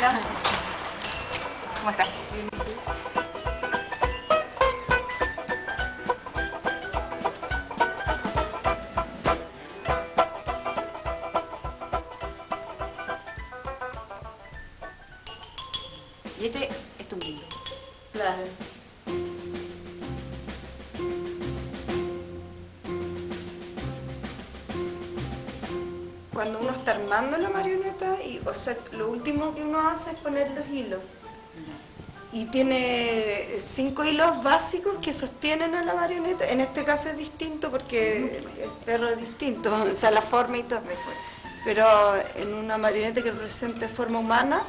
Hola. ¿Cómo estás? Y este es tu mundo. Claro. Cuando uno está armando la marioneta, o sea, lo último que uno hace es poner los hilos. Y tiene 5 hilos básicos que sostienen a la marioneta. En este caso es distinto porque el perro es distinto, o sea, la forma y todo. Pero en una marioneta que representa forma humana,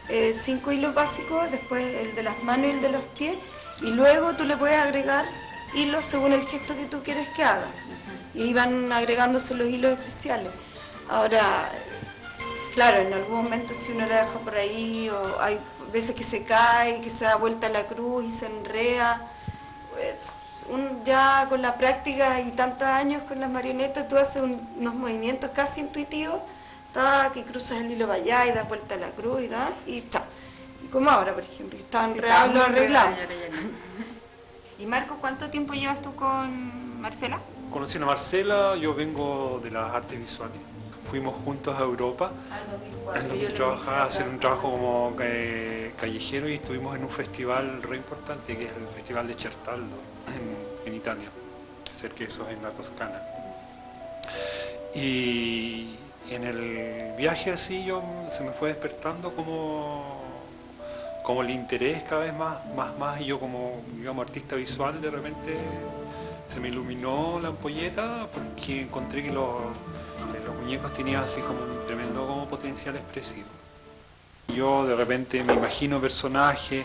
5 hilos básicos, después el de las manos y el de los pies, y luego tú le puedes agregar hilos según el gesto que tú quieres que haga. Y van agregándose los hilos especiales. Ahora, claro, en algún momento si uno la deja por ahí, o hay veces que se cae, que se da vuelta la cruz y se enrea, ya con la práctica y tantos años con las marionetas, tú haces unos movimientos casi intuitivos, que cruzas el hilo para allá y das vuelta a la cruz y está. Y como ahora, por ejemplo, que está enredado, lo arreglamos. Y Marco, ¿cuánto tiempo llevas tú con Marcela? Conocí a Marcela, yo vengo de las artes visuales. Fuimos juntos a Europa a hacer un trabajo como callejero y estuvimos en un festival re importante que es el Festival de Certaldo en Italia, cerca de eso, en la Toscana. Y en el viaje así se me fue despertando como el interés cada vez más y yo como, digamos, artista visual de repente se me iluminó la ampolleta porque encontré que los muñecos tenían así como un tremendo potencial expresivo. Yo de repente me imagino personajes,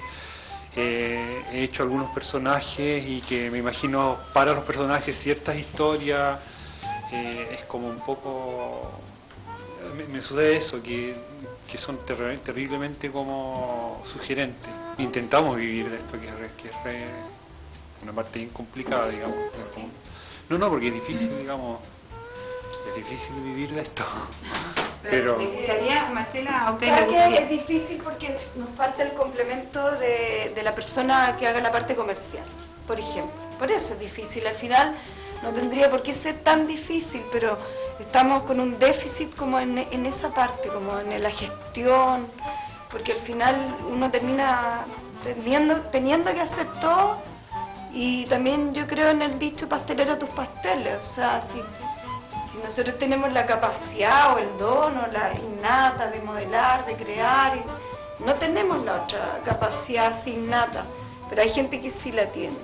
he hecho algunos personajes y que me imagino para los personajes ciertas historias, es como un poco, me sucede eso, que son terriblemente como sugerentes. Intentamos vivir de esto, que es una parte bien complicada, digamos. No, porque es difícil, digamos. Es difícil vivir de esto. Pero ¿le gustaría, Marcela, a usted ¿Sabes le gustaría? qué? Es difícil porque nos falta el complemento de la persona que haga la parte comercial, por ejemplo. Por eso es difícil. Al final no tendría por qué ser tan difícil, pero estamos con un déficit como en esa parte, como en la gestión, porque al final uno termina teniendo que hacer todo. Y también yo creo en el dicho pastelero tus pasteles, o sea, si nosotros tenemos la capacidad o el don o la innata de modelar, de crear, no tenemos la otra capacidad así innata, pero hay gente que sí la tiene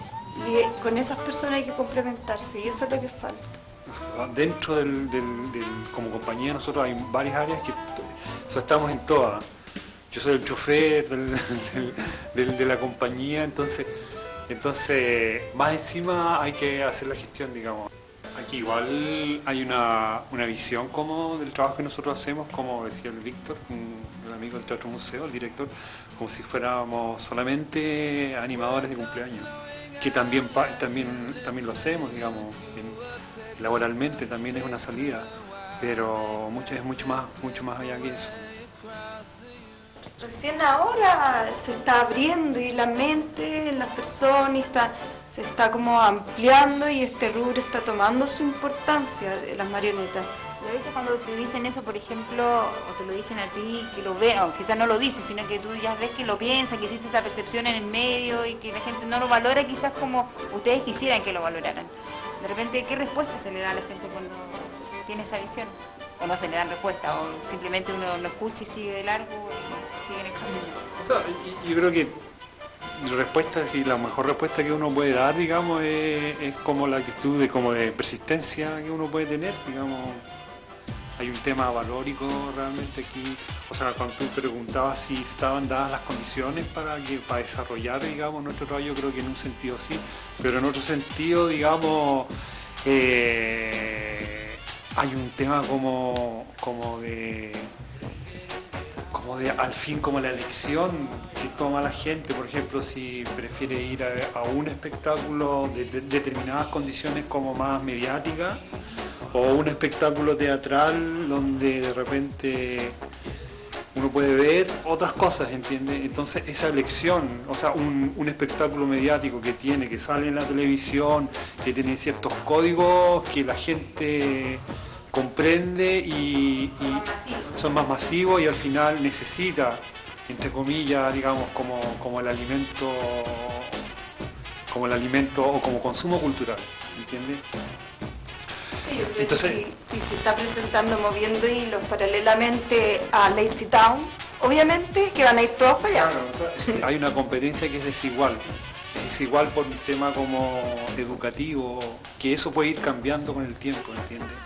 y con esas personas hay que complementarse y eso es lo que falta. Dentro como compañía nosotros hay varias áreas que estamos en todas. Yo soy el chofer de la compañía, entonces más encima hay que hacer la gestión, digamos. Aquí igual hay una visión como del trabajo que nosotros hacemos, como decía el Víctor, el amigo del Teatro Museo, el director, como si fuéramos solamente animadores de cumpleaños, que también lo hacemos, digamos, laboralmente también es una salida, pero es mucho más allá que eso. Recién ahora se está abriendo y la mente en las personas se está como ampliando y este rubro está tomando su importancia, las marionetas. Y a veces cuando te dicen eso, por ejemplo, o te lo dicen a ti, que lo ven, o quizás no lo dicen, sino que tú ya ves que lo piensan, que existe esa percepción en el medio y que la gente no lo valora quizás como ustedes quisieran que lo valoraran. De repente, ¿qué respuesta se le da a la gente cuando tiene esa visión? O no se le dan respuesta, o simplemente uno lo escucha y sigue de largo y sigue en el camino. O sea, yo creo que la mejor respuesta que uno puede dar, digamos, es como la actitud de persistencia que uno puede tener, digamos. Hay un tema valórico realmente aquí, o sea, cuando tú preguntabas si estaban dadas las condiciones para desarrollar, digamos, nuestro trabajo, yo creo que en un sentido sí, pero en otro sentido, digamos, hay un tema como de al fin como la elección que toma la gente, por ejemplo, si prefiere ir a un espectáculo de determinadas condiciones como más mediáticas o un espectáculo teatral donde de repente uno puede ver otras cosas, ¿entiendes? Entonces esa elección, o sea, un espectáculo mediático que sale en la televisión, que tiene ciertos códigos que la gente comprende y son más masivos y al final necesita, entre comillas, digamos, como el alimento o como consumo cultural, ¿entiendes? Sí, yo creo Entonces, que si se está presentando moviendo hilos paralelamente a Lazy Town, obviamente que van a ir todos para allá. claro, o sea, hay una competencia que es desigual por un tema como educativo, que eso puede ir cambiando con el tiempo, ¿entiendes?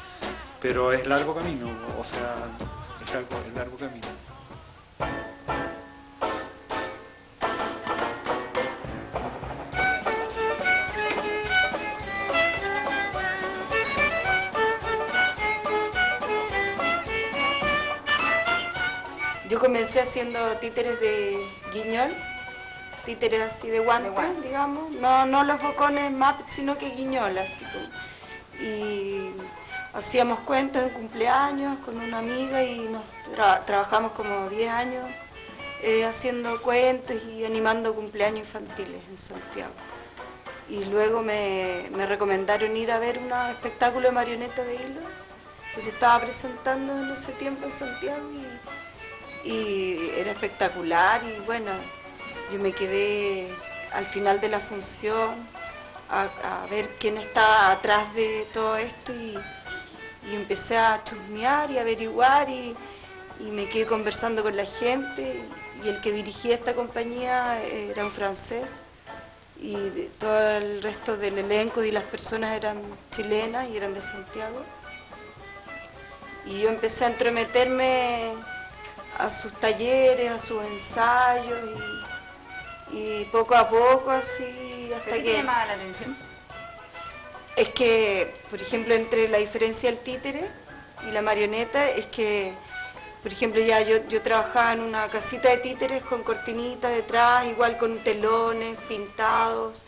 Pero es largo camino, o sea, es largo camino. Yo comencé haciendo títeres de guiñol, títeres así de guante, digamos, no los bocones Muppets, sino que guiñol, así como. Y hacíamos cuentos en cumpleaños con una amiga y nos trabajamos como 10 años haciendo cuentos y animando cumpleaños infantiles en Santiago. Y luego me recomendaron ir a ver un espectáculo de marionetas de hilos que se estaba presentando en ese tiempo en Santiago y era espectacular y bueno, yo me quedé al final de la función a ver quién estaba atrás de todo esto y empecé a chusmear y averiguar y me quedé conversando con la gente y el que dirigía esta compañía era un francés y todo el resto del elenco y las personas eran chilenas y eran de Santiago y yo empecé a entremeterme a sus talleres, a sus ensayos y poco a poco así hasta ¿Qué que... te llamaba la atención? Es que, por ejemplo, entre la diferencia del títere y la marioneta es que, por ejemplo, ya yo trabajaba en una casita de títeres con cortinitas detrás, igual con telones pintados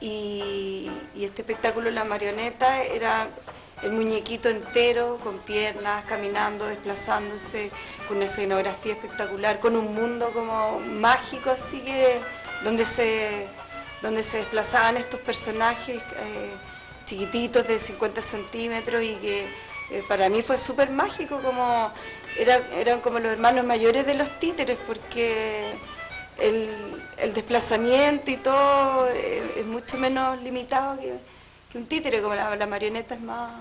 y este espectáculo, la marioneta, era el muñequito entero, con piernas, caminando, desplazándose, con una escenografía espectacular, con un mundo como mágico, así que donde se desplazaban estos personajes chiquititos de 50 centímetros y que para mí fue súper mágico, como eran como los hermanos mayores de los títeres, porque el desplazamiento y todo es mucho menos limitado que un títere, como la marioneta es más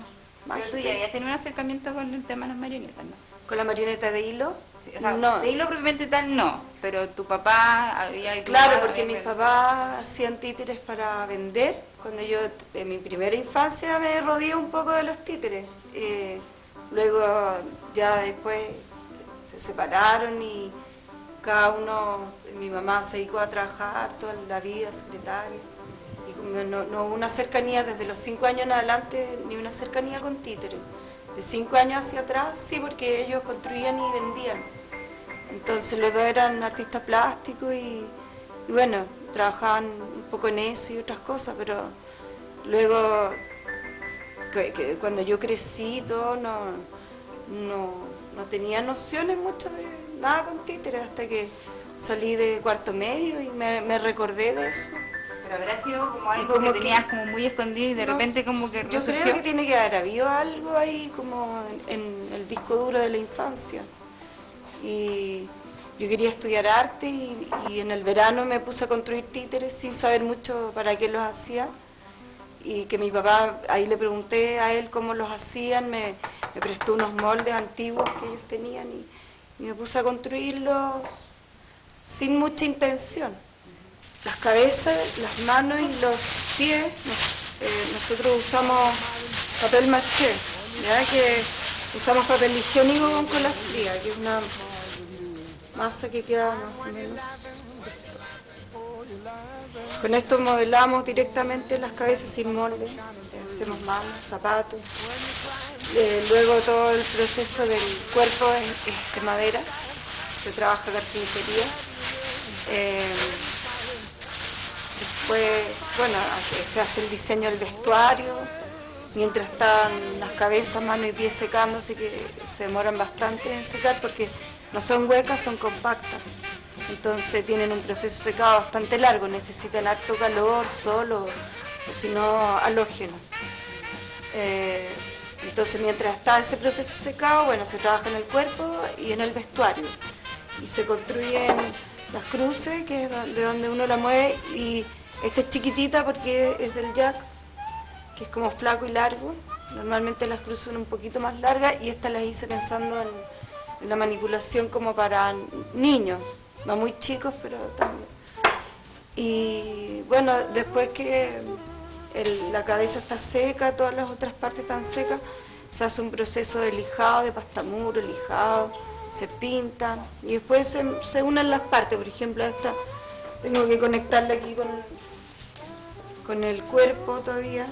Pero tú ya habías tenido un acercamiento con el tema de las marionetas, ¿no? Con la marioneta de hilo. Sí, o sea, No. de hilo propiamente tal no, pero tu papá había... Claro, porque mis papás hacían títeres para vender. Cuando yo, en mi primera infancia, me rodeé un poco de los títeres. Luego, ya después, se separaron y cada uno, mi mamá se dedicó a trabajar toda la vida, secretaria. Y no hubo una cercanía desde los 5 años en adelante, ni una cercanía con títeres. De 5 años hacia atrás, sí, porque ellos construían y vendían. Entonces los dos eran artistas plásticos y bueno, trabajaban un poco en eso y otras cosas, pero luego, cuando yo crecí, todo, no tenía nociones mucho de nada con títeres hasta que salí de cuarto medio y me recordé de eso. Pero habrá sido como algo como que tenías como muy escondido y de repente como que yo resurgió. creo que tiene que haber habido algo ahí como en el disco duro de la infancia. Y yo quería estudiar arte y en el verano me puse a construir títeres sin saber mucho para qué los hacía. Y que mi papá, ahí le pregunté a él cómo los hacían, me prestó unos moldes antiguos que ellos tenían y me puse a construirlos sin mucha intención. Las cabezas, las manos y los pies, nosotros usamos papel maché, ¿ya? Que usamos papel higiénico con cola fría, que es una masa que queda más o menos. Con esto modelamos directamente las cabezas sin molde, hacemos manos, zapatos. Luego todo el proceso del cuerpo es de madera, se trabaja carpintería. Después, bueno, se hace el diseño del vestuario, mientras están las cabezas, manos y pies secándose, que se demoran bastante en secar porque no son huecas, son compactas. Entonces tienen un proceso de secado bastante largo, necesitan harto calor, sol o si no halógenos. Entonces mientras está ese proceso de secado, bueno, se trabaja en el cuerpo y en el vestuario. Y se construyen las cruces, que es de donde uno la mueve, y esta es chiquitita porque es del jack, que es como flaco y largo. Normalmente las cruces son un poquito más largas y estas las hice pensando en la manipulación como para niños, no muy chicos, pero también. Y bueno, después que la cabeza está seca, todas las otras partes están secas, se hace un proceso de lijado, de pastamuro, lijado, se pintan y después se unen las partes. Por ejemplo, esta tengo que conectarla aquí con el cuerpo todavía,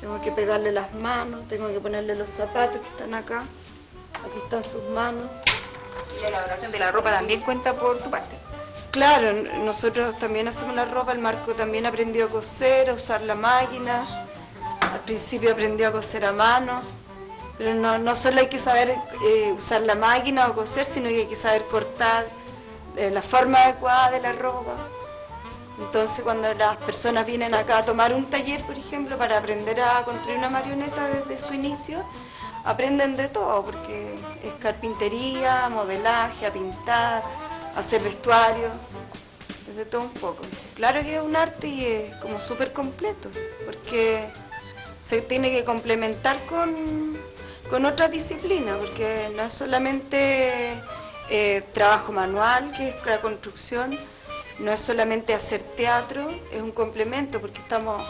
tengo que pegarle las manos, tengo que ponerle los zapatos que están acá, aquí están sus manos. Y la elaboración de la ropa también cuenta por tu parte. Claro, nosotros también hacemos la ropa, el Marco también aprendió a coser, a usar la máquina, al principio aprendió a coser a mano, pero no solo hay que saber usar la máquina o coser, sino que hay que saber cortar la forma adecuada de la ropa. Entonces cuando las personas vienen acá a tomar un taller, por ejemplo, para aprender a construir una marioneta desde su inicio, aprenden de todo, porque es carpintería, modelaje, a pintar, hacer vestuario, de todo un poco. Claro que es un arte y es como súper completo, porque se tiene que complementar con otras disciplinas, porque no es solamente trabajo manual, que es la construcción, no es solamente hacer teatro, es un complemento, porque estamos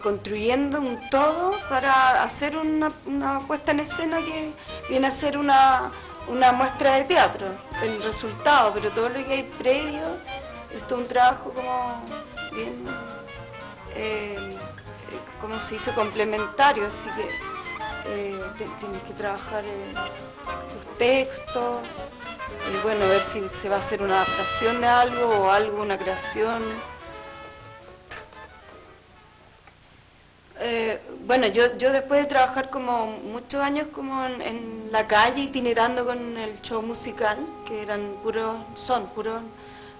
construyendo un todo para hacer una puesta en escena que viene a ser una muestra de teatro, el resultado, pero todo lo que hay previo es todo un trabajo como bien, ¿cómo se dice?, complementario, así que tienes que trabajar los textos, bueno, ver si se va a hacer una adaptación de algo o algo, una creación. Bueno, yo después de trabajar como muchos años como en la calle, itinerando con el show musical, que son puros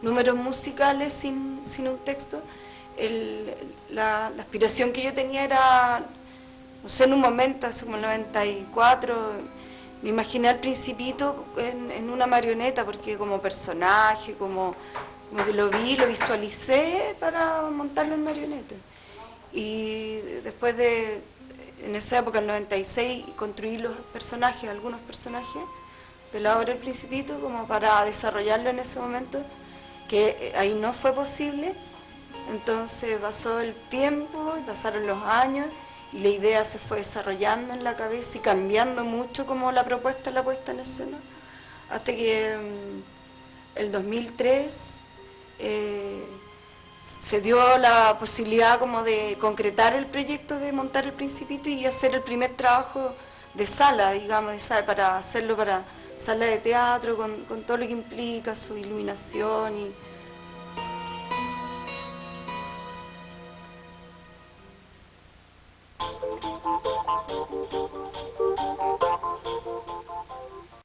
números musicales sin un texto, la aspiración que yo tenía era, no sé, en un momento, hace como el 94, me imaginé al Principito en una marioneta, porque como personaje, como que lo visualicé para montarlo en marioneta. Y después en esa época, en el 96, construí los personajes, algunos personajes de la obra El Principito, como para desarrollarlo en ese momento, que ahí no fue posible. Entonces pasó el tiempo, pasaron los años, y la idea se fue desarrollando en la cabeza y cambiando mucho como la propuesta, la puesta en escena, hasta que el 2003... se dio la posibilidad como de concretar el proyecto de montar El Principito y hacer el primer trabajo de sala, digamos, para hacerlo para sala de teatro, con todo lo que implica, su iluminación y